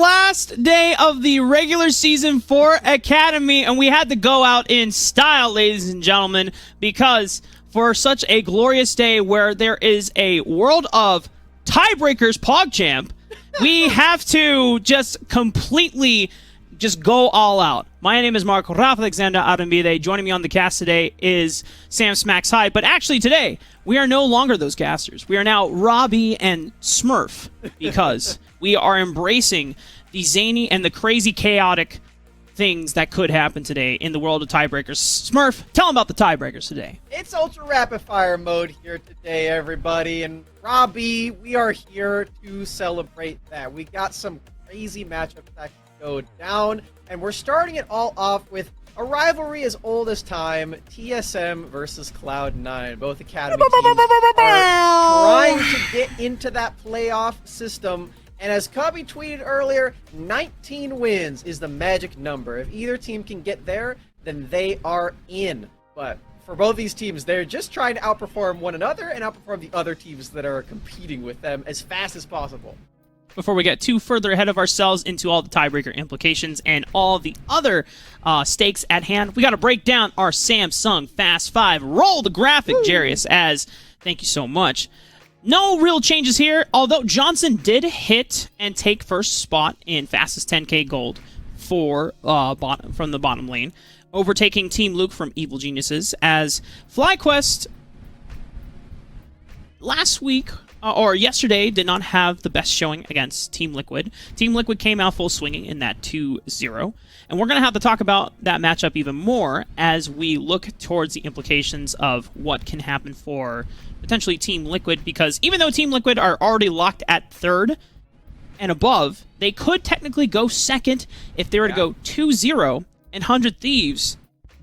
last day of the regular season for Academy, and we had to go out in style, ladies and gentlemen, because for such a glorious day where there is a World of Tiebreakers PogChamp, we have to just completely just go all out. My name is Mark Rafa Alexander Arambide. Joining me on the cast today is Sam Smacks Hyde. But actually today, we are no longer those casters. We are now Robbie and Smurf because we are embracing the zany and the crazy chaotic things that could happen today in the world of tiebreakers. Smurf, tell them about the tiebreakers today. It's ultra rapid fire mode here today, everybody. And Robbie, we are here to celebrate that. We got some crazy matchups that go down, and we're starting it all off with a rivalry as old as time, TSM versus Cloud9. Both Academy teams are trying to get into that playoff system, and as Cubby tweeted earlier, 19 wins is the magic number. If either team can get there, then they are in. But for both these teams, they're just trying to outperform one another and outperform the other teams that are competing with them as fast as possible. Before we get too further ahead of ourselves into all the tiebreaker implications and all the other stakes at hand, we got to break down our Samsung Fast 5. Roll the graphic, Jarius, as thank you so much. No real changes here, although Johnson did hit and take first spot in fastest 10K gold for from the bottom lane, overtaking Team Luke from Evil Geniuses, as FlyQuest last week or yesterday did not have the best showing against Team Liquid. Team Liquid came out full swinging in that 2-0. And we're going to have to talk about that matchup even more as we look towards the implications of what can happen for potentially Team Liquid, because even though Team Liquid are already locked at third and above, they could technically go second if they were to go 2-0, and 100 Thieves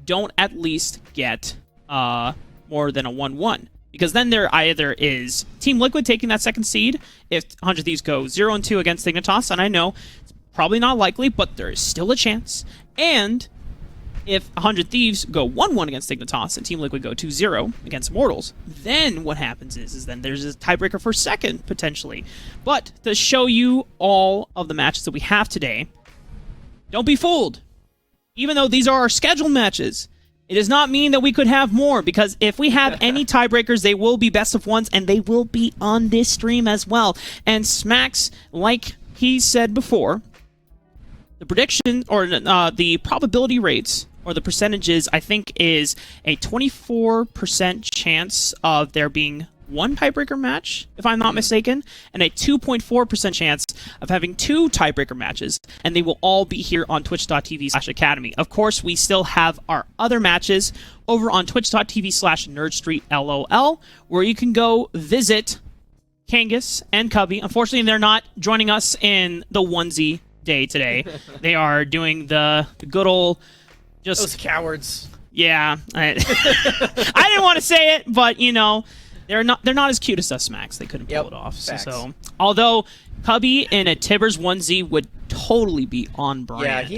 don't at least get more than a 1-1. Because then there either is Team Liquid taking that second seed if 100 Thieves go 0-2 against Dignitas, and I know it's probably not likely, but there is still a chance. And if 100 Thieves go 1-1 against Dignitas and Team Liquid go 2-0 against Immortals, then what happens is then there's a tiebreaker for second, potentially. But to show you all of the matches that we have today, don't be fooled. Even though these are our scheduled matches, it does not mean that we could have more, because if we have any tiebreakers, they will be best of ones, and they will be on this stream as well. And Smacks, like he said before, the prediction, or the probability rates, or the percentages, I think is a 24% chance of there being one tiebreaker match, if I'm not mistaken, and a 2.4% chance of having two tiebreaker matches, and they will all be here on twitch.tv/academy. Of course, we still have our other matches over on twitch.tv/nerdstreetlol, where you can go visit Kangas and Cubby. Unfortunately, they're not joining us in the onesie day today. They are doing the good old just... Those cowards. Yeah. I didn't want to say it, but, you know, they're not as cute as us, Max. They couldn't pull it off. So, although Cubby in a Tibbers onesie would totally be on brand. Yeah, he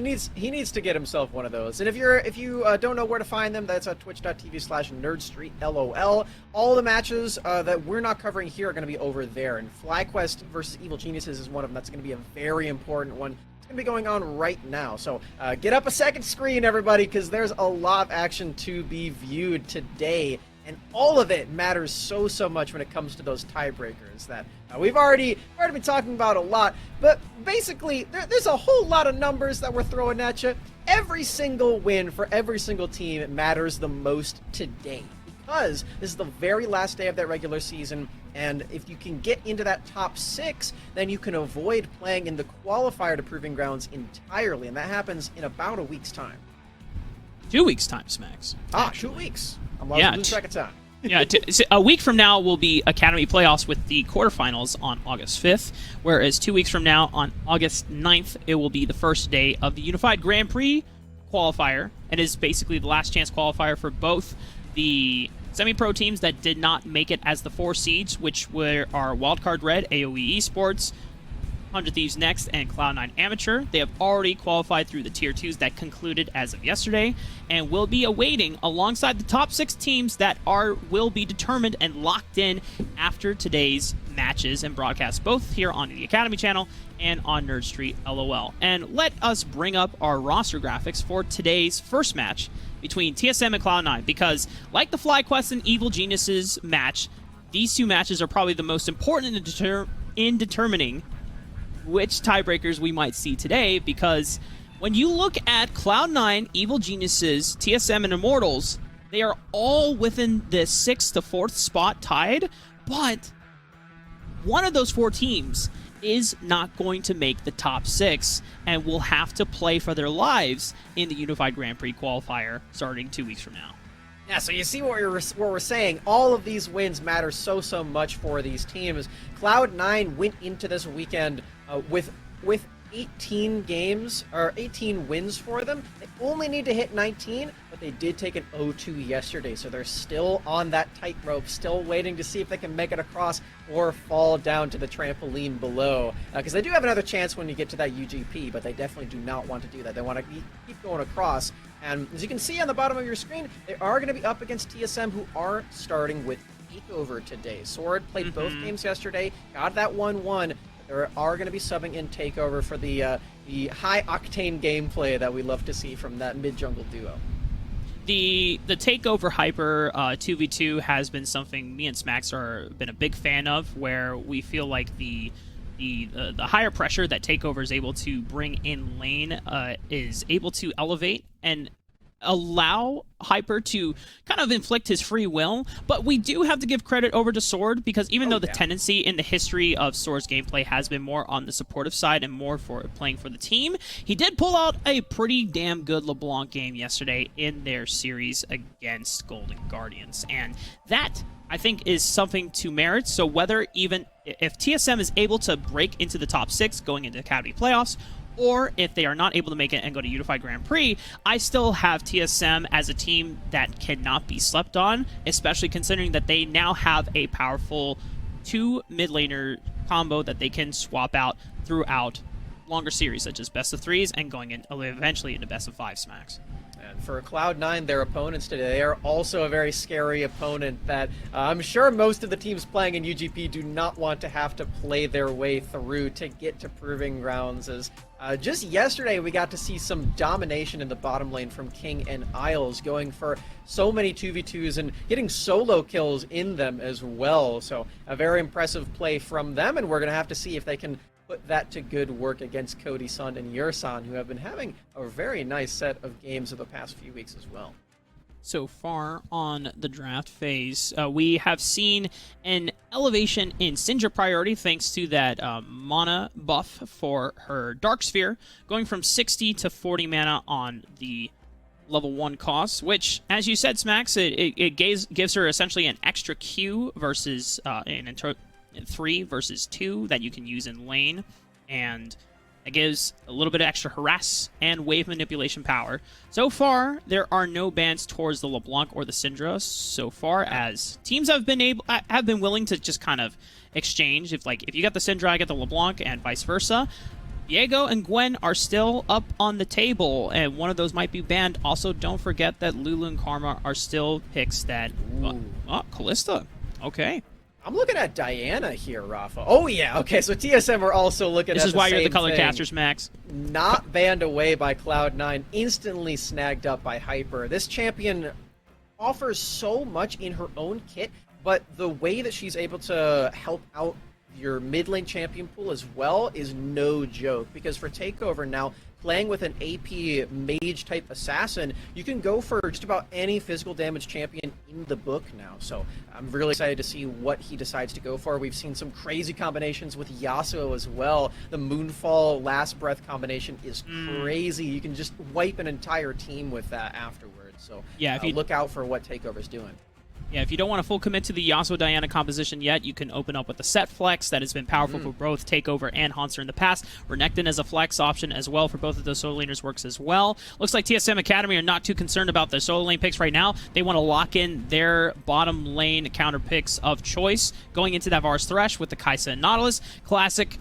needs to get himself one of those. And if you don't know where to find them, that's at twitch.tv/nerdstreetlol. All the matches that we're not covering here are going to be over there. And FlyQuest versus Evil Geniuses is one of them. That's going to be a very important one. It's going to be going on right now. So get up a second screen, everybody, because there's a lot of action to be viewed today. And all of it matters so much when it comes to those tiebreakers that we've already been talking about a lot. But basically, there's a whole lot of numbers that we're throwing at you. Every single win for every single team matters the most today, because this is the very last day of that regular season. And if you can get into that top 6, then you can avoid playing in the qualifier to Proving Grounds entirely. And that happens in about a week's time. 2 weeks' time, Smacks. Actually. 2 weeks. I'm losing track of time. Yeah, a week from now will be Academy Playoffs with the quarterfinals on August 5th, whereas 2 weeks from now, on August 9th, it will be the first day of the Unified Grand Prix qualifier, and is basically the last chance qualifier for both the semi-pro teams that did not make it as the 4 seeds, which were our Wildcard Red, AOE Esports, 100 Thieves Next and Cloud9 Amateur. They have already qualified through the Tier 2s that concluded as of yesterday, and will be awaiting alongside the top 6 teams that will be determined and locked in after today's matches and broadcasts, both here on the Academy channel and on Nerd Street LOL. And let us bring up our roster graphics for today's first match between TSM and Cloud9, because like the FlyQuest and Evil Geniuses match, these two matches are probably the most important in determining which tiebreakers we might see today, because when you look at Cloud9, Evil Geniuses, TSM, and Immortals, they are all within the 6th to 4th spot tied, but one of those 4 teams is not going to make the top 6 and will have to play for their lives in the Unified Grand Prix qualifier starting 2 weeks from now. Yeah, so you see what we're saying. All of these wins matter so much for these teams. Cloud9 went into this weekend with 18 games, or 18 wins for them. They only need to hit 19, but they did take an 0-2 yesterday, so they're still on that tightrope, still waiting to see if they can make it across or fall down to the trampoline below. Because they do have another chance when you get to that UGP, but they definitely do not want to do that. They want to keep going across. And as you can see on the bottom of your screen, they are going to be up against TSM, who are starting with Takeover today. Sword played both games yesterday, got that 1-1. There are going to be subbing in Takeover for the high-octane gameplay that we love to see from that mid-jungle duo. The Takeover Hyper 2v2 has been something me and Smacks are been a big fan of, where we feel like the higher pressure that Takeover is able to bring in lane is able to elevate and allow Hyper to kind of inflict his free will, but we do have to give credit over to Sword, because even though the tendency in the history of Sword's gameplay has been more on the supportive side and more for playing for the team, he did pull out a pretty damn good LeBlanc game yesterday in their series against Golden Guardians, and that, I think, is something to merit. So whether even if TSM is able to break into the top 6 going into Academy playoffs, or if they are not able to make it and go to Unified Grand Prix, I still have TSM as a team that cannot be slept on, especially considering that they now have a powerful 2 mid laner combo that they can swap out throughout longer series, such as best of 3s and going in eventually into best of 5 smacks. And for Cloud9, their opponents today, they are also a very scary opponent that I'm sure most of the teams playing in UGP do not want to have to play their way through to get to Proving Grounds. As just yesterday, we got to see some domination in the bottom lane from King and Isles, going for so many 2v2s and getting solo kills in them as well. So a very impressive play from them, and we're going to have to see if they can put that to good work against Cody Sun and Yursan, who have been having a very nice set of games of the past few weeks as well. So far on the draft phase, we have seen an elevation in Syndra priority thanks to that mana buff for her Dark Sphere, going from 60 to 40 mana on the level 1 cost, which, as you said, Smacks, it gives her essentially an extra Q versus 3 versus 2 that you can use in lane, and it gives a little bit of extra harass and wave manipulation power. So far, there are no bans towards the LeBlanc or the Syndra, so far as teams have been willing to just kind of exchange. If you got the Syndra, I get the LeBlanc, and vice versa. Diego and Gwen are still up on the table, and one of those might be banned. Also, don't forget that Lulu and Karma are still picks that... Callista. Okay. I'm looking at Diana here, Rafa. Oh, yeah. Okay, so TSM are also looking at the same thing. This is why you're the color casters, Max. Not banned away by Cloud9, instantly snagged up by Hyper. This champion offers so much in her own kit, but the way that she's able to help out your mid lane champion pool as well is no joke, because for Takeover now, playing with an AP mage type assassin, you can go for just about any physical damage champion in the book now. So I'm really excited to see what he decides to go for. We've seen some crazy combinations with Yasuo as well. The Moonfall Last Breath combination is crazy. You can just wipe an entire team with that afterwards. So yeah, if you look out for what Takeover's doing. Yeah, if you don't want to full commit to the Yasuo-Diana composition yet, you can open up with the set flex that has been powerful for both Takeover and Hanser in the past. Renekton as a flex option as well for both of those solo laners works as well. Looks like TSM Academy are not too concerned about their solo lane picks right now. They want to lock in their bottom lane counter picks of choice going into that Varus Thresh with the Kai'Sa and Nautilus. Classic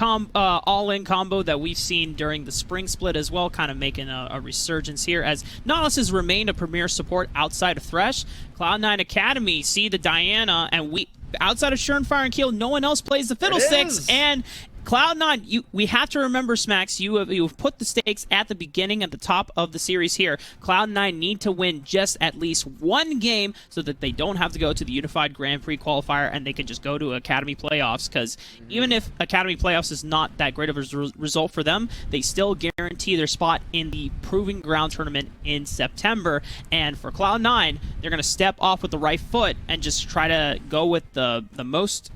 all-in combo that we've seen during the spring split as well, kind of making a resurgence here as Nautilus has remained a premier support outside of Thresh. Cloud9 Academy see the Diana, and outside of Surenfire and Keel, no one else plays the Fiddlesticks, and Cloud9, we have to remember, Smacks, you've put the stakes at the beginning, at the top of the series here. Cloud9 need to win just at least one game so that they don't have to go to the Unified Grand Prix qualifier and they can just go to Academy Playoffs, because even if Academy Playoffs is not that great of a result for them, they still guarantee their spot in the Proving Ground tournament in September. And for Cloud9, they're going to step off with the right foot and just try to go with the most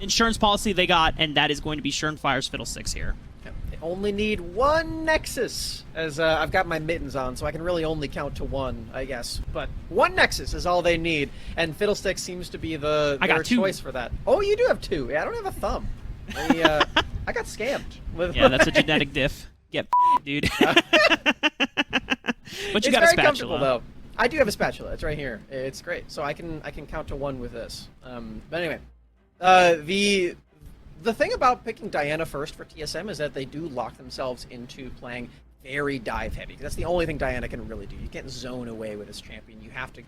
insurance policy they got, and that is going to be Surenfire's Fiddlesticks here. They only need one Nexus, as I've got my mittens on, so I can really only count to one, I guess. But one Nexus is all they need, and Fiddlesticks seems to be their choice for that. Oh, you do have two. Yeah, I don't have a thumb. I got scammed. Yeah, that's a genetic diff. Get dude. But you got a spatula. It's very comfortable, though. I do have a spatula. It's right here. It's great. So I can count to one with this. But anyway. The thing about picking Diana first for TSM is that they do lock themselves into playing very dive heavy. That's the only thing Diana can really do. You can't zone away with this champion. You have to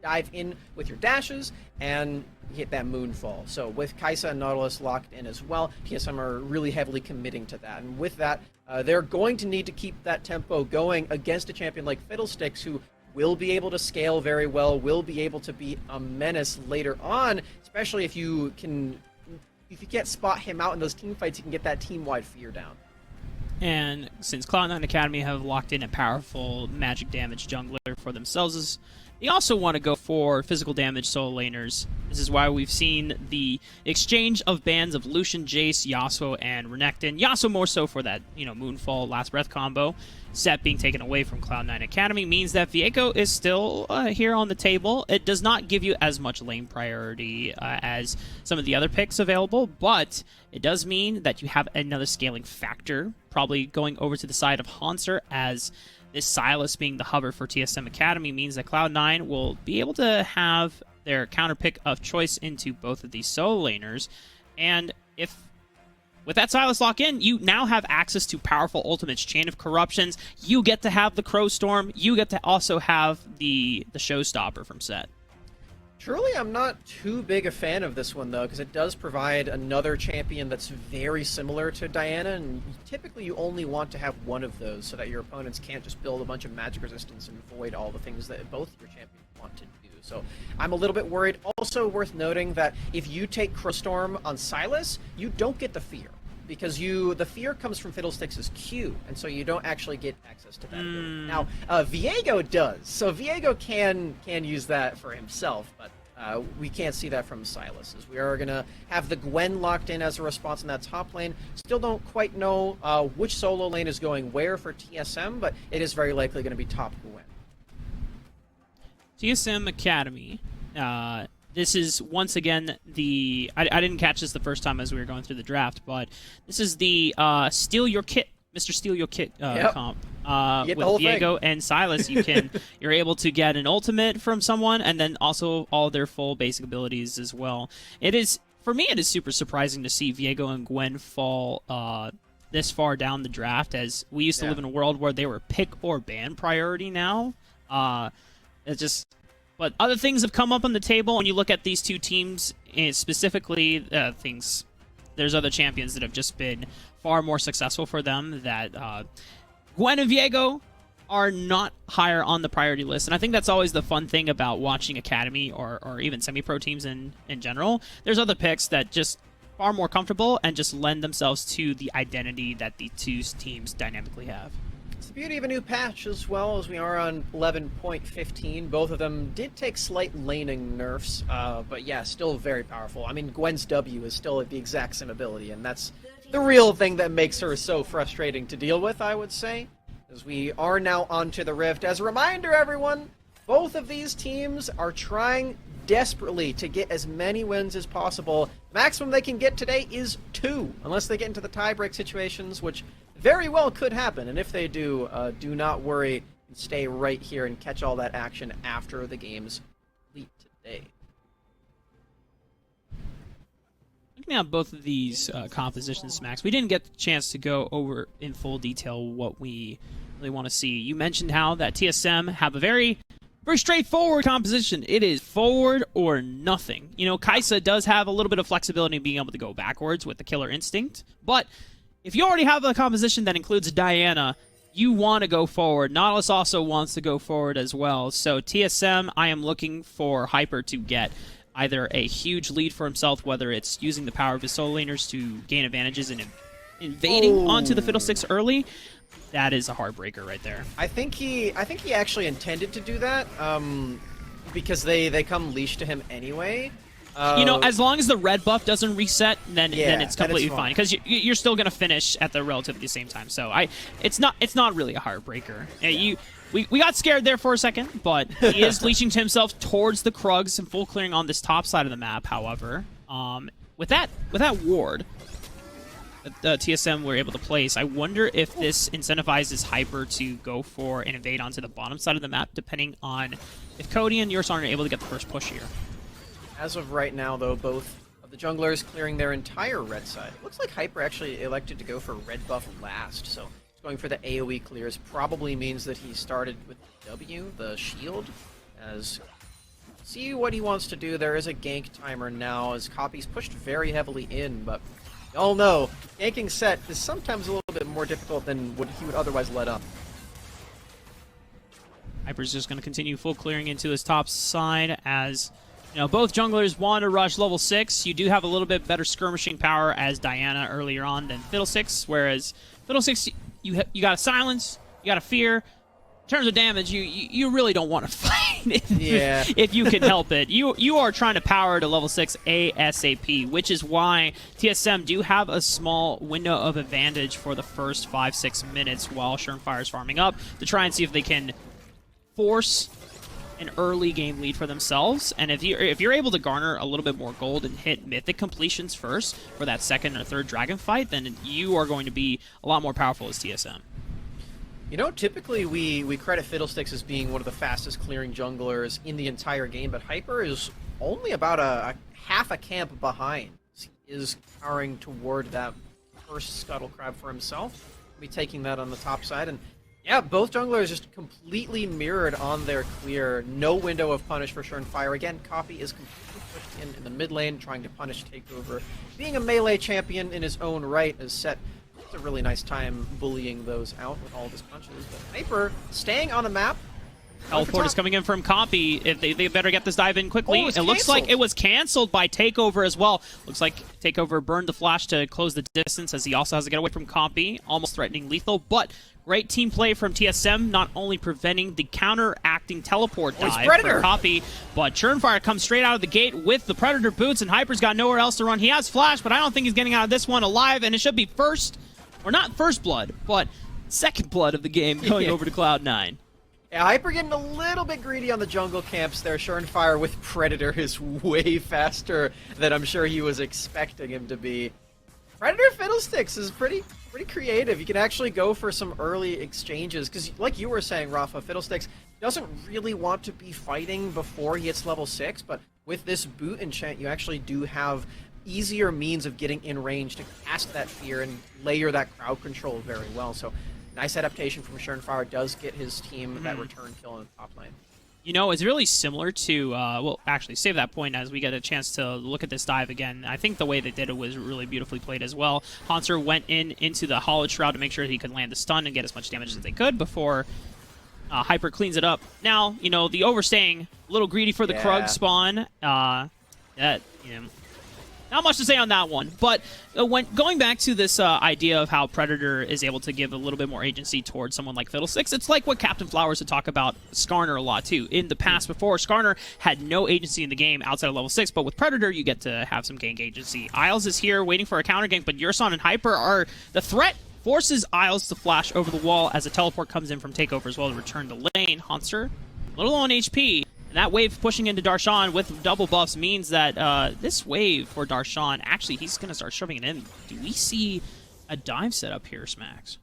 dive in with your dashes and hit that moonfall. So with Kai'Sa and Nautilus locked in as well, TSM are really heavily committing to that. And with that, they're going to need to keep that tempo going against a champion like Fiddlesticks, who will be able to scale very well, will be able to be a menace later on, especially if you can't spot him out in those team fights, you can get that team-wide fear down. And since Cloud9 Academy have locked in a powerful magic damage jungler for themselves, they also want to go for physical damage solo laners. This is why we've seen the exchange of bans of Lucian, Jace, Yasuo, and Renekton. Yasuo more so for that, Moonfall, Last Breath combo. Set being taken away from Cloud9 Academy means that Viego is still here on the table. It does not give you as much lane priority as some of the other picks available, but it does mean that you have another scaling factor, probably going over to the side of Hanser, as this Sylas being the hover for TSM Academy means that Cloud9 will be able to have their counter pick of choice into both of these solo laners. And with that Sylas lock in, you now have access to powerful ultimates, Chain of Corruptions. You get to have the Crow Storm. You get to also have the Showstopper from Set. Truly, I'm not too big a fan of this one, though, because it does provide another champion that's very similar to Diana, and typically you only want to have one of those so that your opponents can't just build a bunch of magic resistance and void all the things that both your champions want to do. So I'm a little bit worried. Also worth noting that if you take Crowstorm on Sylas, you don't get the fear, because the fear comes from Fiddlesticks' Q, and so you don't actually get access to that ability. Now, Viego does, so Viego can use that for himself, but we can't see that from Sylas, as we are going to have the Gwen locked in as a response in that top lane. Still don't quite know which solo lane is going where for TSM, but it is very likely going to be top Gwen. TSM Academy. This is, once again, I didn't catch this the first time as we were going through the draft, but this is the Steal Your Kit, Mr. Steal Your Kit comp. With Viego and Sylas, you're able to get an ultimate from someone, and then also all their full basic abilities as well. For me, it is super surprising to see Viego and Gwen fall this far down the draft, as we used to live in a world where they were pick or ban priority now. But other things have come up on the table. When you look at these two teams, specifically, there's other champions that have just been far more successful for them. That Gwen and Viego are not higher on the priority list. And I think that's always the fun thing about watching Academy or even semi-pro teams in general. There's other picks that just far more comfortable and just lend themselves to the identity that the two teams dynamically have. It's the beauty of a new patch as well, as we are on 11.15. Both of them did take slight laning nerfs, but yeah, still very powerful. I mean, Gwen's W is still the exact same ability, and that's the real thing that makes her so frustrating to deal with, I would say. As we are now onto the Rift. As a reminder, everyone, both of these teams are trying desperately to get as many wins as possible. The maximum they can get today is 2, unless they get into the tiebreak situations, which very well could happen. And if they do, do not worry, and stay right here and catch all that action after the game's complete today. Looking looking at both of these compositions, Max, we didn't get the chance to go over in full detail what we really want to see. You mentioned how that TSM have a very straightforward composition. It is forward or nothing. You know, Kaisa does have a little bit of flexibility in being able to go backwards with the killer instinct, but if you already have a composition that includes Diana, you want to go forward. Nautilus also wants to go forward as well. So TSM, I am looking for Hyper to get either a huge lead for himself, whether it's using the power of his solo laners to gain advantages and invading onto the Fiddlesticks early. That is a heartbreaker right there. I think he actually intended to do that, because they come leash to him anyway. You know, as long as the red buff doesn't reset, then it's completely fine, because you're still gonna finish at the relatively same time. So it's not really a heartbreaker. We got scared there for a second, but he is leashing to himself towards the Krugs and full clearing on this top side of the map. However, with that ward the TSM were able to place, I wonder if this incentivizes Hyper to go for and invade onto the bottom side of the map, depending on if Cody and Yurson are able to get the first push here. As of right now, though, both of the junglers clearing their entire red side. Looks like Hyper actually elected to go for red buff last, so going for the AoE clears probably means that he started with W, the shield, as see what he wants to do. There is a gank timer now as Copy's pushed very heavily in, but y'all know ganking set is sometimes a little bit more difficult than what he would otherwise let up. Hyper's just going to continue full clearing into his top side as, you know, both junglers want to rush level 6. You do have a little bit better skirmishing power as Diana earlier on than Fiddlesticks, whereas Fiddlesticks, you got a silence, you got a fear. In terms of damage, you really don't want to fight if you can help it. You are trying to power to level 6 ASAP, which is why TSM do have a small window of advantage for the first 5-6 minutes while Surenfire is farming up to try and see if they can force an early game lead for themselves. And if you're able to garner a little bit more gold and hit mythic completions first for that second or third dragon fight, then you are going to be a lot more powerful as TSM. You know, typically we credit Fiddlesticks as being one of the fastest clearing junglers in the entire game, but Hyper is only about a half a camp behind. He is powering toward that first scuttle crab for himself. Be taking that on the top side, and yeah, both junglers just completely mirrored on their clear. No window of punish for Surenfire. Again, Copy is completely pushed in the mid lane, trying to punish Takeover. Being a melee champion in his own right is set. It's a really nice time bullying those out with all of his punches. But Hyper staying on the map. Teleport is coming in from Copy. If they better get this dive in quickly. Oh, it looks like it was canceled by Takeover as well. Looks like Takeover burned the flash to close the distance as he also has to get away from Copy, almost threatening lethal, but great team play from TSM, not only preventing the counteracting teleport dive for Copy, but Surenfire comes straight out of the gate with the Predator boots, and Hyper's got nowhere else to run. He has flash, but I don't think he's getting out of this one alive, and it should be first, or not first blood, but second blood of the game going over to Cloud9. Yeah, Hyper getting a little bit greedy on the jungle camps there. Surenfire with Predator is way faster than I'm sure he was expecting him to be. Predator Fiddlesticks is pretty creative. You can actually go for some early exchanges, because like you were saying, Rafa, Fiddlesticks doesn't really want to be fighting before he hits level 6, but with this boot enchant, you actually do have easier means of getting in range to cast that fear and layer that crowd control very well. So nice adaptation from Surenfire, does get his team that return kill in the top lane. You know, it's really similar to, well, actually, save that point as we get a chance to look at this dive again. I think the way they did it was really beautifully played as well. Hanser went into the Hollow Shroud to make sure he could land the stun and get as much damage as they could before Hyper cleans it up. Now, you know, the overstaying, a little greedy for the Krug spawn. Not much to say on that one, but when going back to this idea of how Predator is able to give a little bit more agency towards someone like Fiddlesticks, it's like what Captain Flowers would talk about Skarner a lot too. In the past before, Skarner had no agency in the game outside of level 6, but with Predator you get to have some gank agency. Isles is here waiting for a counter gank, but Yurson and Hyper are the threat. Forces Isles to flash over the wall as a teleport comes in from Takeover as well to return the lane. Hanser, a little on HP. And that wave pushing into Darshan with double buffs means that this wave for Darshan, actually, he's going to start shoving it in. Do we see a dive setup here, Smacks?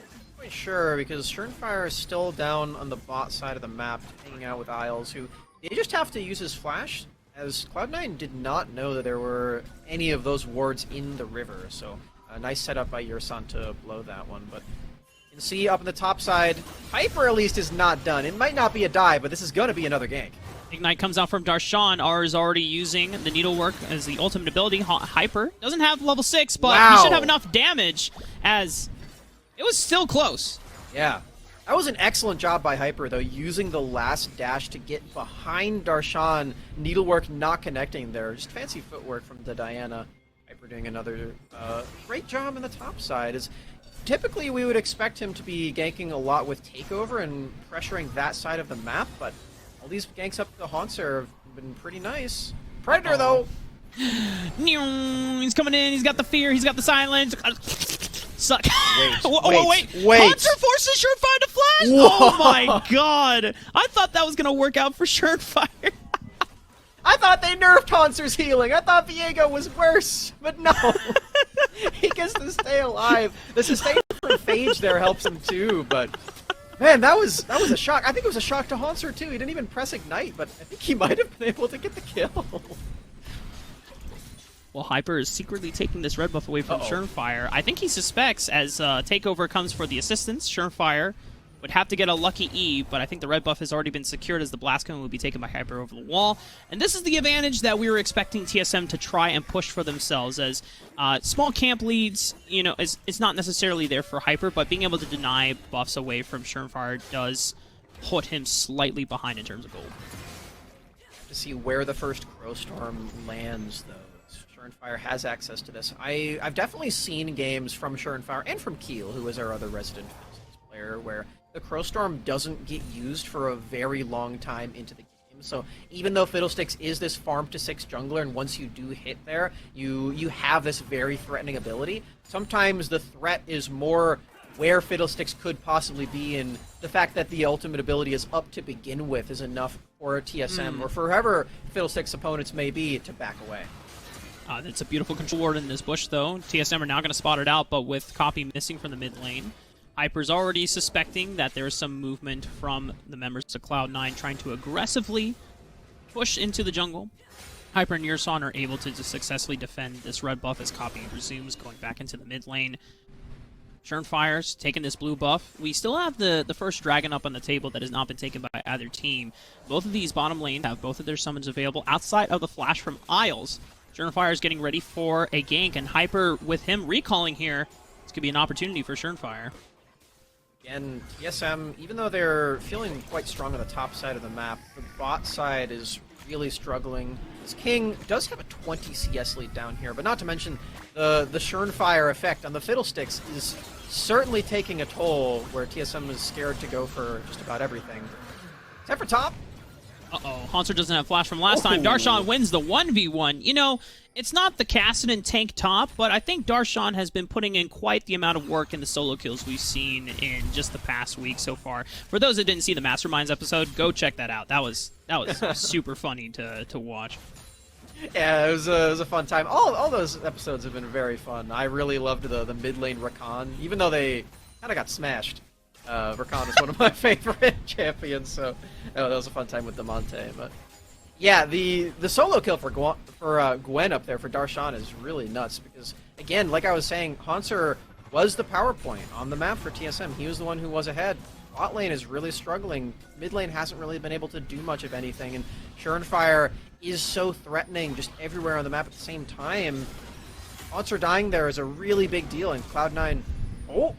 Not quite sure, because Surenfire is still down on the bot side of the map, hanging out with Isles, who they just have to use his flash, as Cloud9 did not know that there were any of those wards in the river, so a nice setup by Yersan to blow that one. But you can see up on the top side, Hyper at least is not done. It might not be a dive, but this is going to be another gank. Ignite comes out from Darshan. R is already using the Needlework as the ultimate ability. Hyper doesn't have level 6, but Wow. he should have enough damage, as it was still close. Yeah. That was an excellent job by Hyper, though, using the last dash to get behind Darshan. Needlework not connecting there. Just fancy footwork from the Diana. Hyper doing another great job on the top side. Is typically we would expect him to be ganking a lot with Takeover and pressuring that side of the map, but all these ganks up the Haunter have been pretty nice. Predator, though. He's coming in. He's got the fear. He's got the silence. Suck. Wait. Haunter forces Surefire to flash. Whoa. Oh my god! I thought that was gonna work out for Surefire. I thought they nerfed Haunter's healing. I thought Viego was worse, but no. He gets to stay alive. The sustain from Phage there helps him too, but man, that was a shock. I think it was a shock to Haunter too. He didn't even press Ignite, but I think he might have been able to get the kill. Well, Hyper is secretly taking this red buff away from Surefire. I think he suspects as Takeover comes for the assistance, Surefire would have to get a lucky E, but I think the red buff has already been secured as the Blast Cone will be taken by Hyper over the wall. And this is the advantage that we were expecting TSM to try and push for themselves, as small camp leads, you know, it's not necessarily there for Hyper, but being able to deny buffs away from Surefire does put him slightly behind in terms of gold. To see where the first Crowstorm lands, though. Surefire has access to this. I've definitely seen games from Surefire and from Keel, who is our other resident player, where the Crowstorm doesn't get used for a very long time into the game. So even though Fiddlesticks is this farm to 6 jungler, and once you do hit there, you have this very threatening ability. Sometimes the threat is more where Fiddlesticks could possibly be, and the fact that the ultimate ability is up to begin with is enough for a TSM, or for whoever Fiddlesticks' opponents may be, to back away. It's a beautiful control ward in this bush, though. TSM are now going to spot it out, but with Copy missing from the mid lane. Hyper's already suspecting that there is some movement from the members of Cloud9 trying to aggressively push into the jungle. Hyper and Yersan are able to just successfully defend this red buff as Copy resumes going back into the mid lane. Surefire's taking this blue buff. We still have the first dragon up on the table that has not been taken by either team. Both of these bottom lanes have both of their summons available outside of the flash from Isles. Surefire is getting ready for a gank, and Hyper, with him recalling here, this could be an opportunity for Surefire. Again, TSM, even though they're feeling quite strong on the top side of the map, the bot side is really struggling. This King does have a 20 CS lead down here, but not to mention the Surefire effect on the Fiddlesticks is certainly taking a toll, where TSM is scared to go for just about everything. Except for top. Uh-oh, Haunter doesn't have flash from last time. Darshan wins the 1v1. You know, it's not the Kassadin tank top, but I think Darshan has been putting in quite the amount of work in the solo kills we've seen in just the past week so far. For those that didn't see the Masterminds episode, go check that out. That was super funny to watch. Yeah, it was a fun time. All those episodes have been very fun. I really loved the mid lane Rakan, even though they kind of got smashed. Rakan is one of my favorite champions, so that was a fun time with Demonte. But yeah, the solo kill for Gwen up there for Darshan is really nuts, because again, like I was saying, Haunter was the power point on the map for TSM. He was the one who was ahead. Bot lane is really struggling. Mid lane hasn't really been able to do much of anything, and Surefire is so threatening just everywhere on the map at the same time. Haunter dying there is a really big deal, and Cloud9... Oh!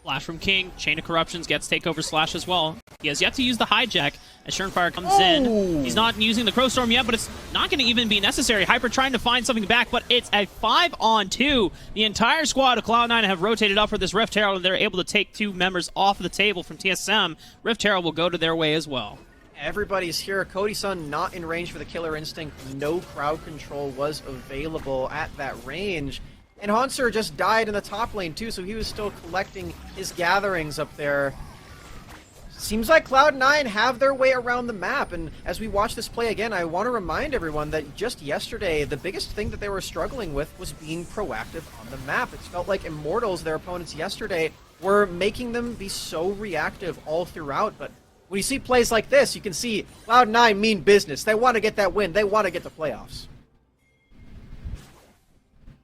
Flash from King, Chain of Corruptions gets Takeover Slash as well. He has yet to use the hijack as Surefire comes in. He's not using the Crowstorm yet, but it's not going to even be necessary. Hyper trying to find something back, but it's a 5-on-2. The entire squad of Cloud9 have rotated up for this Rift Herald, and they're able to take 2 members off of the table from TSM. Rift Herald will go to their way as well. Everybody's here. Cody Sun not in range for the Killer Instinct. No crowd control was available at that range. And Haunter just died in the top lane too, so he was still collecting his gatherings up there. Seems like Cloud9 have their way around the map, and as we watch this play again, I want to remind everyone that just yesterday, the biggest thing that they were struggling with was being proactive on the map. It felt like Immortals, their opponents yesterday, were making them be so reactive all throughout, but when you see plays like this, you can see Cloud9 mean business. They want to get that win. They want to get the playoffs.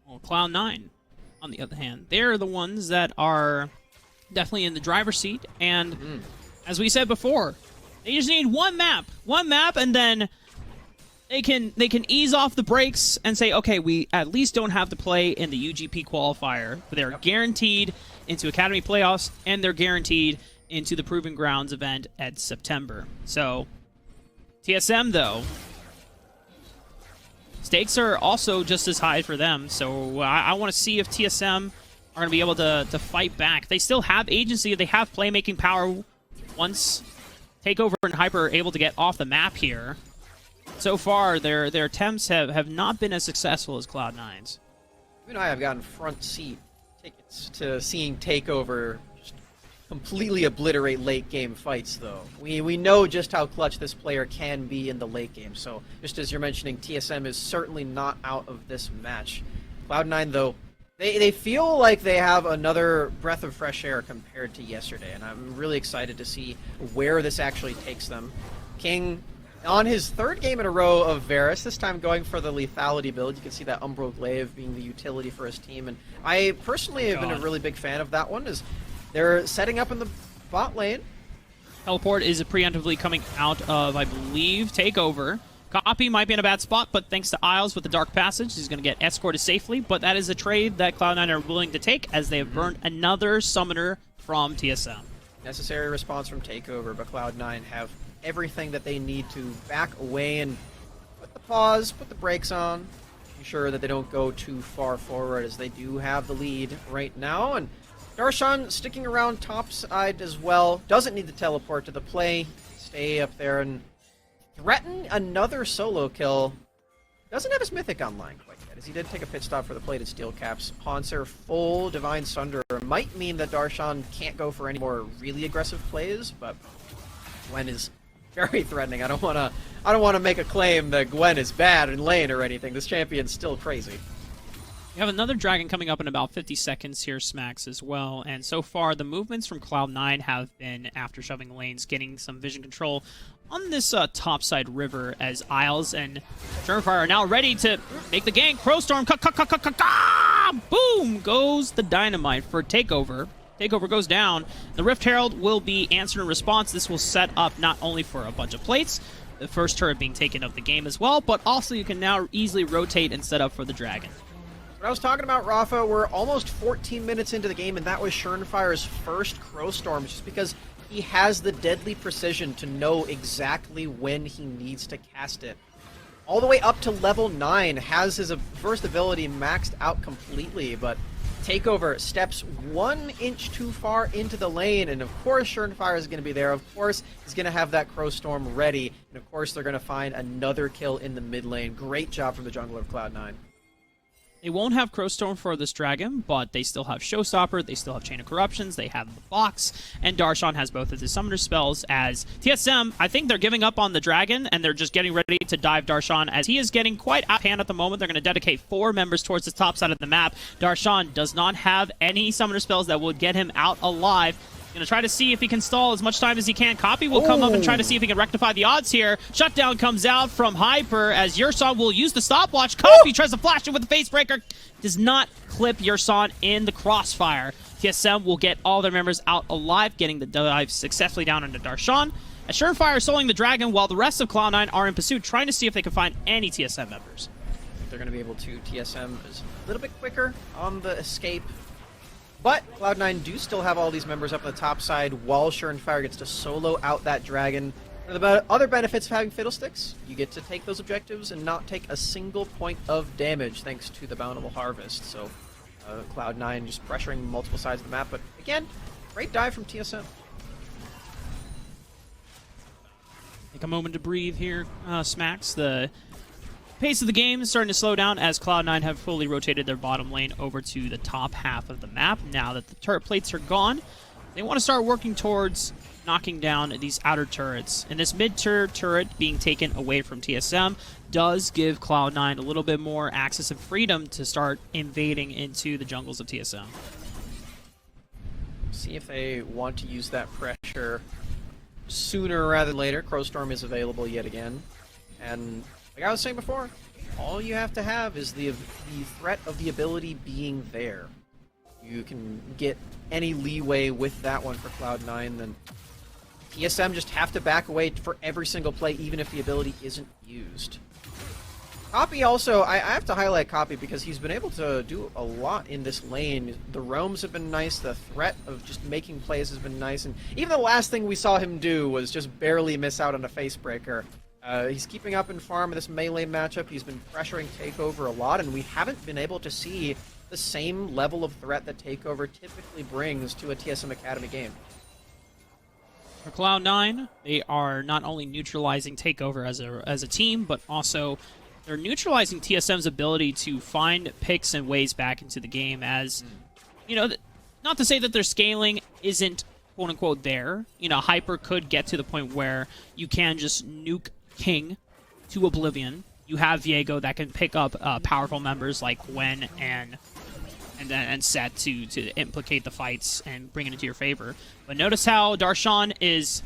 Well, Cloud9, on the other hand, they're the ones that are definitely in the driver's seat. And as we said before, they just need one map, and then they can ease off the brakes and say, okay, we at least don't have to play in the UGP qualifier, but they're guaranteed into Academy playoffs, and they're guaranteed into the Proving Grounds event at September. So, TSM, though, stakes are also just as high for them, so I want to see if TSM are going to be able to fight back. They still have agency, they have playmaking power once Takeover and Hyper are able to get off the map here. So far, their attempts have not been as successful as Cloud9's. You and I have gotten front seat tickets to seeing Takeover just completely obliterate late game fights, though. We know just how clutch this player can be in the late game, so just as you're mentioning, TSM is certainly not out of this match. Cloud9, though, they feel like they have another breath of fresh air compared to yesterday, and I'm really excited to see where this actually takes them. King, on his third game in a row of Varus, this time going for the lethality build. You can see that Umbral Glaive being the utility for his team, and I personally have been a really big fan of that one, as they're setting up in the bot lane. Teleport is preemptively coming out of, I believe, Takeover. Copy might be in a bad spot, but thanks to Isles with the Dark Passage, he's going to get escorted safely, but that is a trade that Cloud9 are willing to take, as they have burned another summoner from TSM. Necessary response from Takeover, but Cloud9 have everything that they need to back away and put the pause, put the brakes on, ensure that they don't go too far forward, as they do have the lead right now. And Darshan sticking around top side as well, doesn't need to teleport to the play, stay up there and threaten another solo kill. Doesn't have his Mythic online quite yet, as he did take a pit stop for the plated steel caps. Haunter full Divine Sunder might mean that Darshan can't go for any more really aggressive plays, but Gwen is very threatening. I don't want to make a claim that Gwen is bad in lane or anything. This champion's still crazy. We have another dragon coming up in about 50 seconds here, Smacks, as well. And so far, the movements from Cloud9 have been, after shoving lanes, getting some vision control on this topside river, as Isles and Turnfire are now ready to make the gank. Crowstorm, boom, goes the dynamite for Takeover. Takeover goes down. The Rift Herald will be answered in response. This will set up not only for a bunch of plates, the first turret being taken of the game as well, but also you can now easily rotate and set up for the dragon. What I was talking about, Rafa, we're almost 14 minutes into the game, and that was Schernfire's first Crowstorm, just because he has the deadly precision to know exactly when he needs to cast it. All the way up to level 9, has his first ability maxed out completely, but Takeover steps 1 inch too far into the lane, and of course Schernfire is going to be there. Of course he's going to have that Crowstorm ready, and of course they're going to find another kill in the mid lane. Great job from the jungler of Cloud9. They won't have Crowstorm for this dragon, but they still have Showstopper, they still have Chain of Corruptions, they have the box, and Darshan has both of his summoner spells. As TSM, I think they're giving up on the dragon, and they're just getting ready to dive Darshan, as he is getting quite out of hand at the moment. They're going to dedicate 4 members towards the top side of the map. Darshan does not have any summoner spells that would get him out alive. Gonna try to see if he can stall as much time as he can. Copy will come up and try to see if he can rectify the odds here. Shutdown comes out from Hyper, as Yerson will use the stopwatch. Copy tries to flash him with a facebreaker. Does not clip Yerson in the crossfire. TSM will get all their members out alive, getting the dive successfully down into Darshan. As Schernfire is soloing the dragon, while the rest of Cloud9 are in pursuit, trying to see if they can find any TSM members. They're going to be able to. TSM is a little bit quicker on the escape. But Cloud9 do still have all these members up on the top side, while Schernfire gets to solo out that dragon. One of the other benefits of having Fiddlesticks, you get to take those objectives and not take a single point of damage thanks to the Bountiful Harvest. So Cloud9 just pressuring multiple sides of the map. But again, great dive from TSM. Take a moment to breathe here, Smacks. The pace of the game is starting to slow down, as Cloud9 have fully rotated their bottom lane over to the top half of the map. Now that the turret plates are gone, they want to start working towards knocking down these outer turrets. And this mid-tier turret being taken away from TSM does give Cloud9 a little bit more access and freedom to start invading into the jungles of TSM. See if they want to use that pressure sooner rather than later. Crowstorm is available yet again. And like I was saying before, all you have to have is the threat of the ability being there. You can get any leeway with that one for Cloud9, then TSM just have to back away for every single play, even if the ability isn't used. Copy also, I have to highlight Copy because he's been able to do a lot in this lane. The roams have been nice, the threat of just making plays has been nice, and even the last thing we saw him do was just barely miss out on a facebreaker. He's keeping up in farm in this melee matchup, he's been pressuring Takeover a lot, and we haven't been able to see the same level of threat that Takeover typically brings to a TSM Academy game. For Cloud9, they are not only neutralizing Takeover as a team, but also they're neutralizing TSM's ability to find picks and ways back into the game as, you know, not to say that their scaling isn't quote-unquote there. You know, Hyper could get to the point where you can just nuke King to oblivion. You have Viego that can pick up powerful members like Gwen and Set to implicate the fights and bring it into your favor. But notice how Darshan is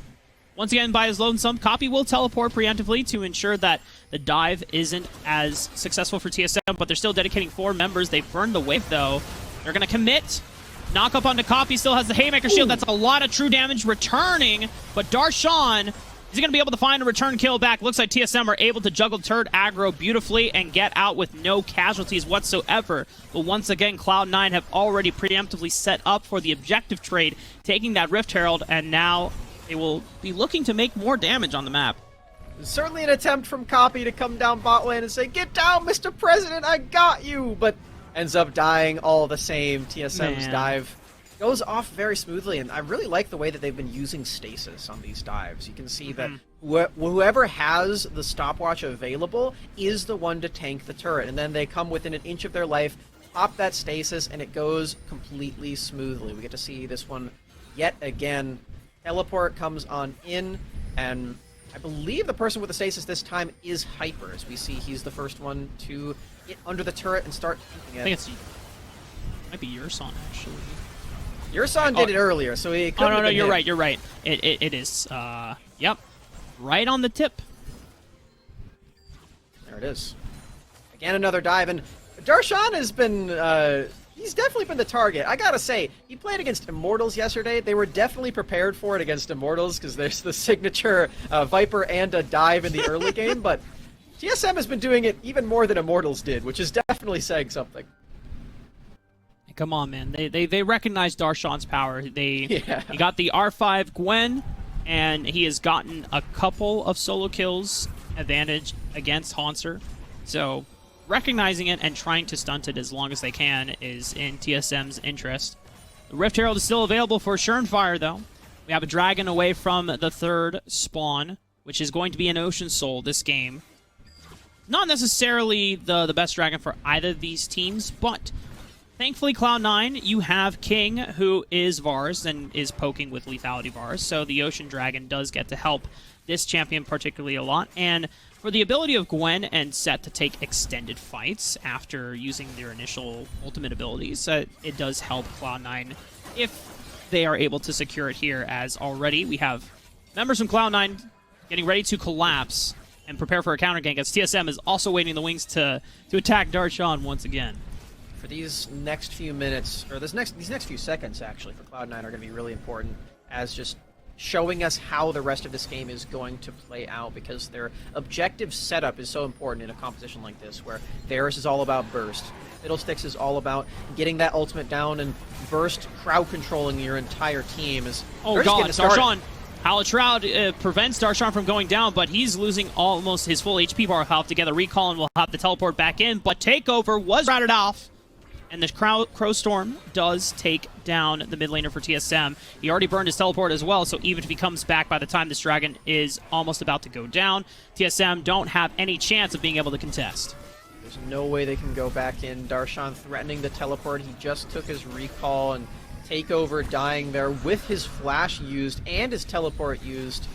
once again by his lonesome. Copy will teleport preemptively to ensure that the dive isn't as successful for TSM, but they're still dedicating 4 members. They've burned the wave though. They're gonna commit. Knock up onto Copy, still has the Haymaker shield. That's a lot of true damage returning, but Darshan is he going to be able to find a return kill back? Looks like TSM are able to juggle turret aggro beautifully and get out with no casualties whatsoever. But once again, Cloud9 have already preemptively set up for the objective trade, taking that Rift Herald, and now they will be looking to make more damage on the map. Certainly an attempt from Copy to come down bot lane and say, "Get down, Mr. President, I got you!" But ends up dying all the same. TSM's dive goes off very smoothly, and I really like the way that they've been using stasis on these dives. You can see that whoever has the stopwatch available is the one to tank the turret, and then they come within an inch of their life, pop that stasis, and it goes completely smoothly. We get to see this one yet again. Teleport comes on in, and I believe the person with the stasis this time is Hyper, as we see he's the first one to get under the turret and start tanking it. I think it might be Yurson, actually. Yurson did it earlier, so he couldn't no, you're him. right. It is. Yep. Right on the tip. There it is. Again, another dive, and Darshan has been, he's definitely been the target. I gotta say, he played against Immortals yesterday. They were definitely prepared for it against Immortals, because there's the signature Viper and a dive in the early game, but TSM has been doing it even more than Immortals did, which is definitely saying something. Come on, man. They recognize Darshan's power. He got the R5 Gwen, and he has gotten a couple of solo kills advantage against Haunter. So recognizing it and trying to stunt it as long as they can is in TSM's interest. The Rift Herald is still available for Surenfire, though. We have a dragon away from the third spawn, which is going to be an Ocean Soul this game. Not necessarily the best dragon for either of these teams, but thankfully, Cloud9, you have King, who is Vars and is poking with lethality Vars, so the Ocean Dragon does get to help this champion particularly a lot. And for the ability of Gwen and Set to take extended fights after using their initial ultimate abilities, it does help Cloud9 if they are able to secure it here, as already we have members from Cloud9 getting ready to collapse and prepare for a counter gank, as TSM is also waiting in the wings to attack Darshan once again. For these next few minutes, or these next few seconds, actually, for Cloud9 are going to be really important as just showing us how the rest of this game is going to play out, because their objective setup is so important in a competition like this, where theirs is all about burst. Fiddlesticks is all about getting that ultimate down, and burst crowd controlling your entire team is... Oh god, Darshan! Hallowed Shroud prevents Darshan from going down, but he's losing almost his full HP bar health to get a recall, and will have to teleport back in, but Takeover was routed off. And the Crowstorm does take down the mid laner for TSM. He already burned his teleport as well, so even if he comes back by the time this dragon is almost about to go down, TSM don't have any chance of being able to contest. There's no way they can go back in. Darshan threatening the teleport. He just took his recall, and Takeover dying there with his flash used and his teleport used.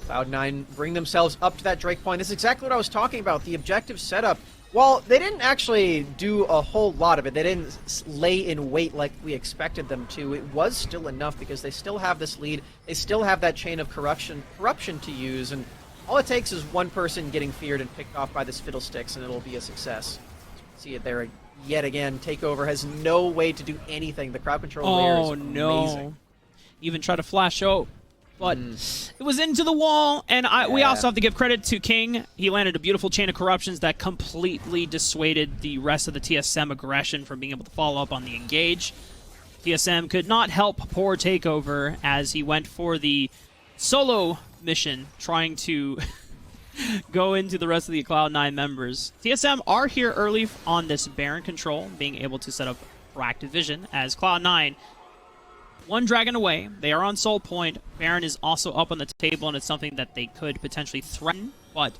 Cloud9 bring themselves up to that Drake point. This is exactly what I was talking about. The objective setup Well, they didn't actually do a whole lot of it. They didn't lay in wait like we expected them to. It was still enough because they still have this lead. They still have that chain of corruption to use, and all it takes is one person getting feared and picked off by this Fiddlesticks, and it'll be a success. See it there yet again. Takeover has no way to do anything. The crowd control layer is amazing. No. Even try to flash out. But it was into the wall, and we also have to give credit to King. He landed a beautiful chain of corruptions that completely dissuaded the rest of the TSM aggression from being able to follow up on the engage. TSM could not help poor Takeover as he went for the solo mission, trying to go into the rest of the Cloud9 members. TSM are here early on this Baron control, being able to set up proactive vision, as Cloud9 one dragon away. They are on Soul Point. Baron is also up on the table, and it's something that they could potentially threaten, but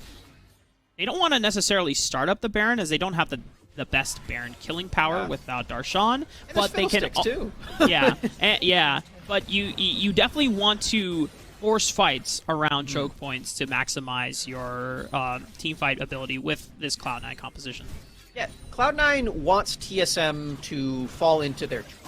they don't want to necessarily start up the Baron, as they don't have the best Baron killing power without Darshan. And but they can too. yeah, but you definitely want to force fights around choke points to maximize your team fight ability with this Cloud9 composition. Yeah, Cloud9 wants TSM to fall into their trap.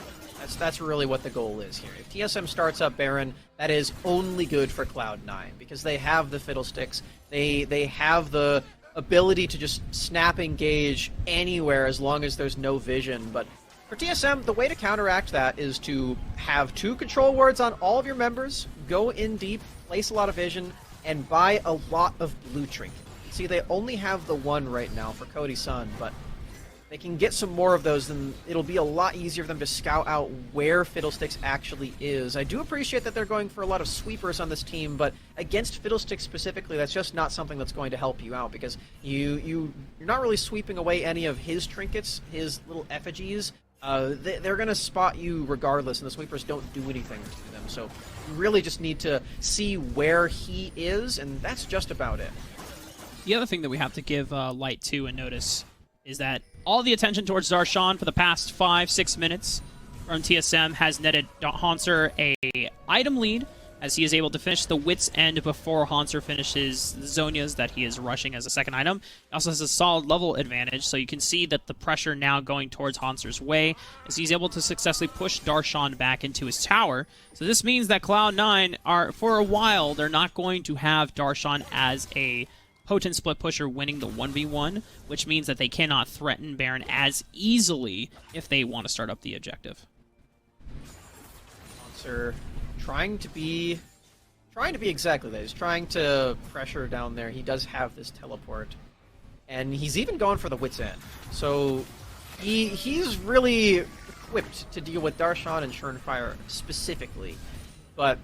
That's really what the goal is here. If TSM starts up Baron, that is only good for Cloud9 because they have the Fiddlesticks. They have the ability to just snap engage anywhere as long as there's no vision. But for TSM, the way to counteract that is to have 2 control wards on all of your members, go in deep, place a lot of vision, and buy a lot of blue trinket. See, they only have the 1 right now for Cody Sun, but they can get some more of those, then it'll be a lot easier for them to scout out where Fiddlesticks actually is. I do appreciate that they're going for a lot of sweepers on this team, but against Fiddlesticks specifically, that's just not something that's going to help you out, because you're not really sweeping away any of his trinkets, his little effigies. They're going to spot you regardless, and the sweepers don't do anything to them. So you really just need to see where he is, and that's just about it. The other thing that we have to give light to and notice is that all the attention towards Darshan for the past 5-6 minutes from TSM has netted Hanser a item lead, as he is able to finish the Wit's End before Hanser finishes the Zonias that he is rushing as a second item. He also has a solid level advantage, so you can see that the pressure now going towards Hanser's way, as he's able to successfully push Darshan back into his tower. So this means that Cloud9 are, for a while, they're not going to have Darshan as a potent split pusher winning the 1v1, which means that they cannot threaten Baron as easily if they want to start up the objective. Hanser trying to be exactly that. He's trying to pressure down there. He does have this teleport, and he's even going for the Wit's End. So he's really equipped to deal with Darshan and Schernfire specifically. But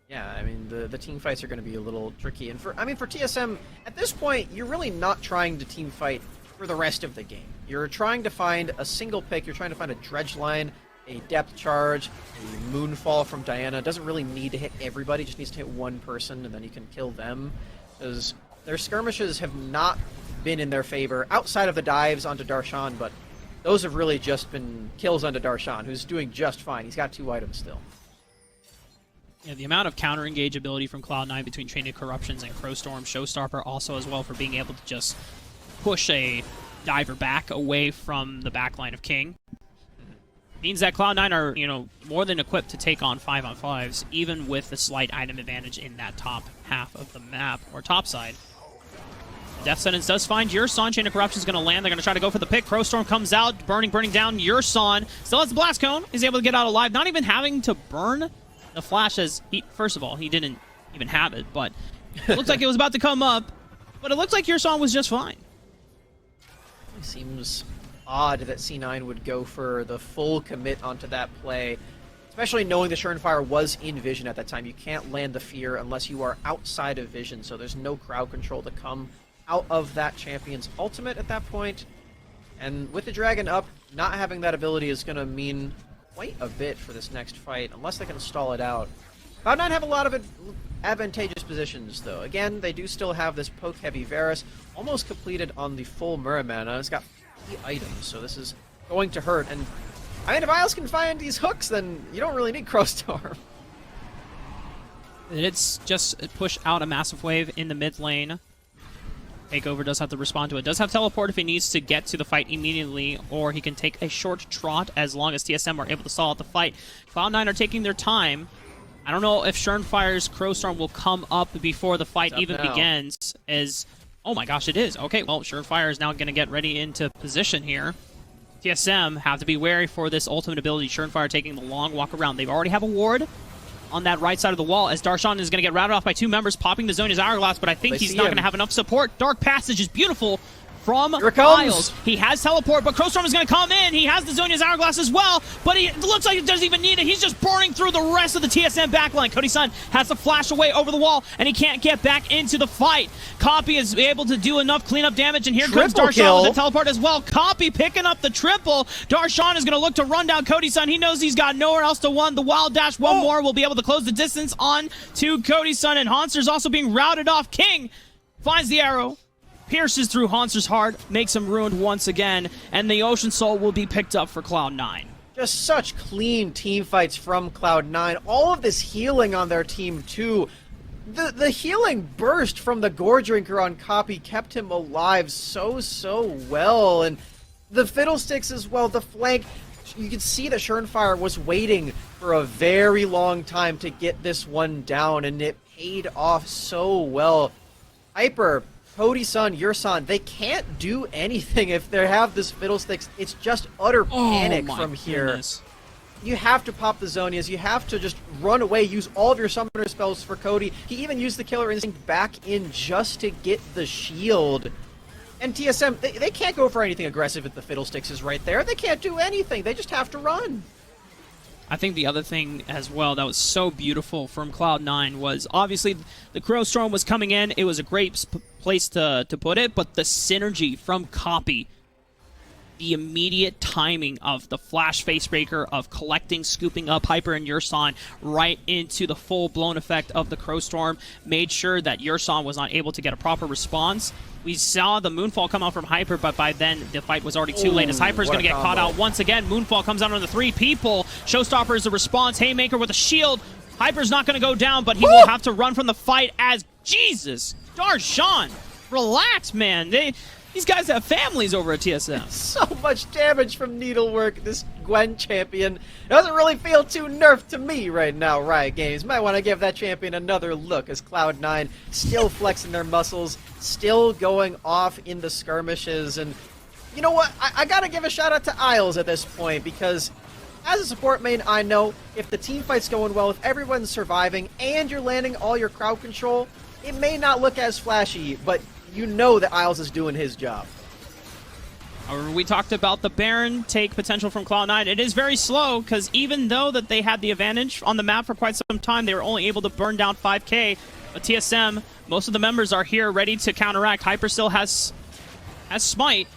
yeah, I mean, the team fights are going to be a little tricky. And for TSM, at this point, you're really not trying to team fight for the rest of the game. You're trying to find a single pick. You're trying to find a dredge line, a depth charge, a moonfall from Diana. It doesn't really need to hit everybody. It just needs to hit one person, and then you can kill them. Because their skirmishes have not been in their favor outside of the dives onto Darshan, but those have really just been kills onto Darshan, who's doing just fine. He's got 2 items still. Yeah, the amount of counter-engage ability from Cloud9 between Chain of Corruptions and Crowstorm, Showstopper also as well for being able to just push a diver back away from the backline of King. Means that Cloud9 are, more than equipped to take on 5-on-5s, even with the slight item advantage in that top half of the map, or top side. Death Sentence does find Yurson. Chain of Corruption is going to land. They're going to try to go for the pick. Crowstorm comes out, burning down Yurson. Still has the Blast Cone. He's able to get out alive, not even having to burn the flash, as first of all, he didn't even have it, but it looked like it was about to come up, but it looks like Yurson was just fine. It seems odd that C9 would go for the full commit onto that play, especially knowing the Schernfire was in vision at that time. You can't land the fear unless you are outside of vision, so there's no crowd control to come out of that champion's ultimate at that point. And with the dragon up, not having that ability is going to mean quite a bit for this next fight, unless they can stall it out. Cloud9 have a lot of advantageous positions, though. Again, they do still have this poke-heavy Varus, almost completed on the full Muramana. It's got 3 items, so this is going to hurt. And I mean, if Isles can find these hooks, then you don't really need Crowstorm. It's just push out a massive wave in the mid lane. Takeover does have to respond to it. Does have teleport if he needs to get to the fight immediately, or he can take a short trot as long as TSM are able to stall out the fight. Cloud9 are taking their time. I don't know if Schernfire's Crowstorm will come up before the fight even begins. Oh my gosh, it is. Okay, well, Schernfire is now going to get ready into position here. TSM have to be wary for this ultimate ability. Schernfire taking the long walk around. They already have a ward on that right side of the wall as Darshan is going to get routed off by two members, popping the Zhonya's Hourglass, but I think he's not going to have enough support. Dark Passage is beautiful from Miles. He has teleport, but Crowstorm is going to come in. He has the Zhonya's Hourglass as well, but it looks like he doesn't even need it. He's just burning through the rest of the TSM backline. Cody Sun has to flash away over the wall, and he can't get back into the fight. Copy is able to do enough cleanup damage, and here comes Darshan with the teleport as well. Copy picking up the triple. Darshan is going to look to run down Cody Sun. He knows he's got nowhere else to run. The Wild Dash one more will be able to close the distance on to Cody Sun, and Haunster's also being routed off. King finds the arrow, pierces through Haunster's heart, makes him ruined once again, and the Ocean Soul will be picked up for Cloud9. Just such clean team fights from Cloud9. All of this healing on their team, too. The healing burst from the Gore Drinker on Copy kept him alive so well. And the Fiddlesticks as well, the flank. You can see that Schernfire was waiting for a very long time to get this one down, and it paid off so well. Hyper, Cody Sun, Yursan, they can't do anything if they have this Fiddlesticks. It's just utter panic from here. Goodness. You have to pop the Zhonyas. You have to just run away, use all of your summoner spells for Cody. He even used the Killer Instinct back in just to get the shield. And TSM, they can't go for anything aggressive if the Fiddlesticks is right there. They can't do anything. They just have to run. I think the other thing as well that was so beautiful from Cloud9 was obviously the Crowstorm was coming in. It was a great place to put it, but the synergy from Copy, the immediate timing of the flash facebreaker of collecting, scooping up Hyper and Yursan right into the full-blown effect of the Crowstorm made sure that Yursan was not able to get a proper response. We saw the Moonfall come out from Hyper, but by then the fight was already too late as Hyper's going to get caught out once again. Moonfall comes out on the three people. Showstopper is the response. Haymaker with a shield. Hyper's not going to go down, but he will have to run from the fight as... Jesus! Darshan! Relax, man. These guys have families over at TSM. So much damage from Needlework. This Gwen champion doesn't really feel too nerfed to me right now, Riot Games. Might want to give that champion another look as Cloud9 still flexing their muscles, still going off in the skirmishes. And you know what? I got to give a shout out to Isles at this point because as a support main, I know if the team fight's going well, if everyone's surviving and you're landing all your crowd control, it may not look as flashy, but you know that Isles is doing his job. We talked about the Baron take potential from Cloud9. It is very slow, because even though that they had the advantage on the map for quite some time, they were only able to burn down 5k. But TSM, most of the members are here ready to counteract. Hyper still has Smite.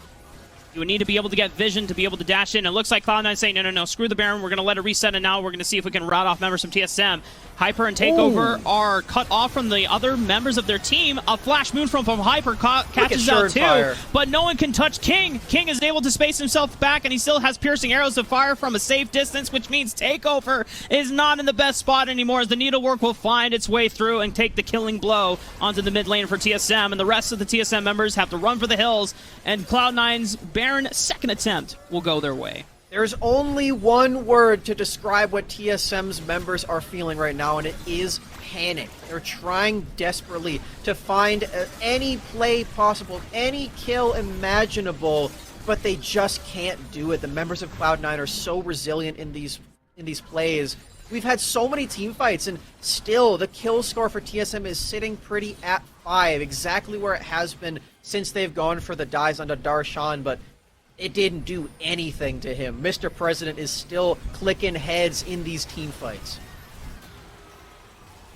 You would need to be able to get vision to be able to dash in. It looks like Cloud9 saying, no, screw the Baron. We're going to let it reset, and now we're going to see if we can rout off members from TSM. Hyper and Takeover are cut off from the other members of their team. A Flash Moonfall from Hyper catches out too, but no one can touch King. King is able to space himself back, and he still has piercing arrows of fire from a safe distance, which means Takeover is not in the best spot anymore as the Needlework will find its way through and take the killing blow onto the mid lane for TSM, and the rest of the TSM members have to run for the hills, and Cloud9's Baron second attempt will go their way. There's only one word to describe what TSM's members are feeling right now, and it is panic. They're trying desperately to find any play possible, any kill imaginable, but they just can't do it. The members of Cloud9 are so resilient in these plays. We've had so many team fights, and still the kill score for TSM is sitting pretty at 5, exactly where it has been since they've gone for the dives onto Darshan, but it didn't do anything to him. Mr. President is still clicking heads in these team fights.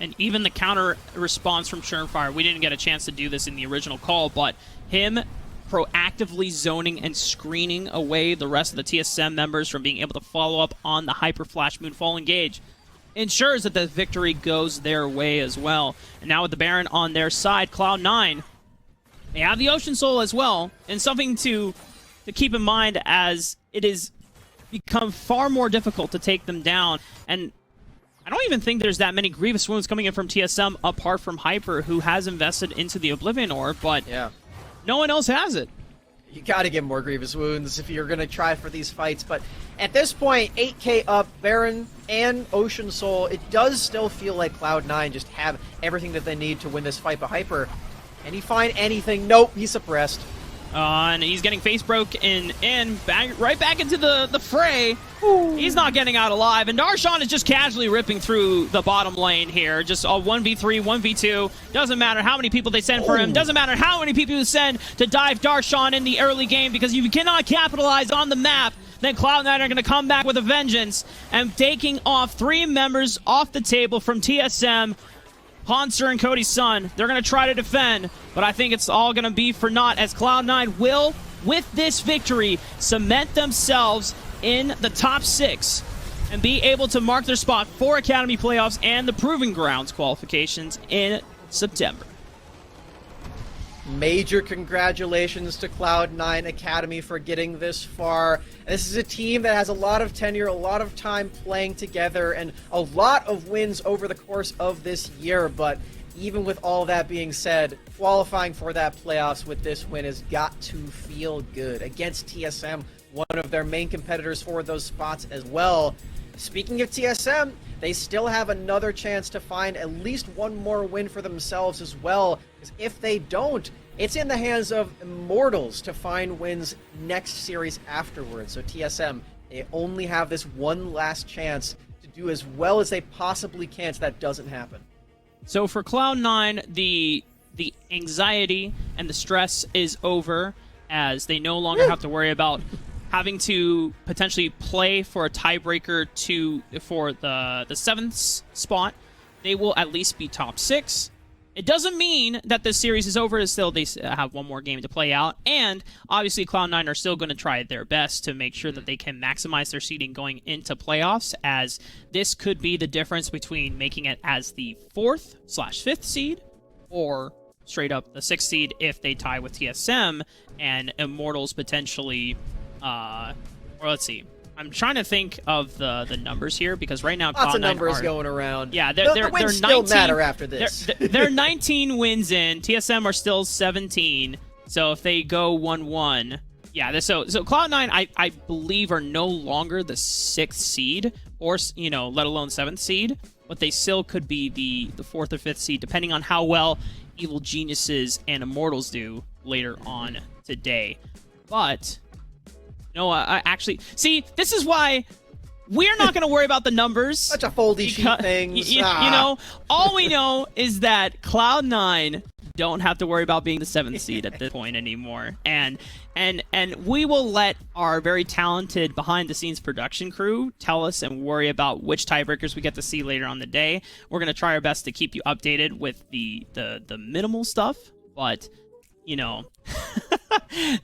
And even the counter response from Schernfire, we didn't get a chance to do this in the original call, but him proactively zoning and screening away the rest of the TSM members from being able to follow up on the Hyper Flash Moonfall engage ensures that the victory goes their way as well. And now with the Baron on their side, Cloud9, they have the Ocean Soul as well, and something to keep in mind as it has become far more difficult to take them down. And I don't even think there's that many Grievous Wounds coming in from TSM apart from Hyper, who has invested into the Oblivion Orb, but yeah, No one else has it. You gotta get more Grievous Wounds if you're gonna try for these fights, but at this point, 8k up, Baron and Ocean Soul, it does still feel like Cloud9 just have everything that they need to win this fight, but Hyper, can he find anything? Nope, he's suppressed. And he's getting face broken right back into the fray. Ooh. He's not getting out alive, and Darshan is just casually ripping through the bottom lane here. Just a 1v3, 1v2. Doesn't matter how many people they send for him. Doesn't matter how many people you send to dive Darshan in the early game, because if you cannot capitalize on the map, then Cloud9 are going to come back with a vengeance and taking off 3 members off the table from TSM. Hanser and Cody's son, they're going to try to defend, but I think it's all going to be for naught, as Cloud9 will, with this victory, cement themselves in the top 6 and be able to mark their spot for Academy playoffs and the Proving Grounds qualifications in September. Major congratulations to Cloud9 Academy for getting this far. This is a team that has a lot of tenure, a lot of time playing together, and a lot of wins over the course of this year. But even with all that being said, qualifying for that playoffs with this win has got to feel good against TSM, one of their main competitors for those spots as well. Speaking of TSM, they still have another chance to find at least one more win for themselves as well, because if they don't, it's in the hands of Immortals to find wins next series afterwards. So TSM, they only have this one last chance to do as well as they possibly can so that doesn't happen. So for Cloud9, the anxiety and the stress is over, as they no longer have to worry about having to potentially play for a tiebreaker for the 7th spot. They will at least be top 6. It doesn't mean that this series is over. Still, they have one more game to play out. And obviously, Cloud9 are still going to try their best to make sure that they can maximize their seeding going into playoffs, as this could be the difference between making it as the 4th/5th seed or straight up the 6th seed if they tie with TSM and Immortals potentially... or let's see. I'm trying to think of the numbers here, because right now lots of numbers going around. Yeah, the wins still 19, matter after this. They're 19 wins in. TSM are still 17. So if they go 1-1, yeah. So Cloud9, I believe, are no longer the 6th seed, or let alone 7th seed, but they still could be the 4th or 5th seed, depending on how well Evil Geniuses and Immortals do later on today. But no, I actually... See, this is why we're not going to worry about the numbers. Such a foldy sheet things. You know, all we know is that Cloud9 don't have to worry about being the 7th seed at this point anymore. And we will let our very talented behind-the-scenes production crew tell us and worry about which tiebreakers we get to see later on the day. We're going to try our best to keep you updated with the minimal stuff, but...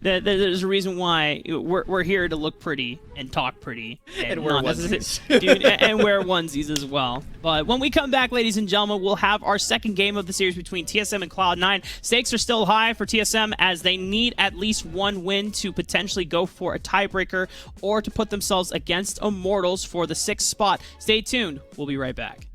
there's a reason why we're here to look pretty and talk pretty and wear onesies. Dude, and wear onesies as well. But when we come back, ladies and gentlemen, we'll have our second game of the series between TSM and Cloud9. Stakes are still high for TSM, as they need at least one win to potentially go for a tiebreaker or to put themselves against Immortals for the 6th spot. Stay tuned. We'll be right back.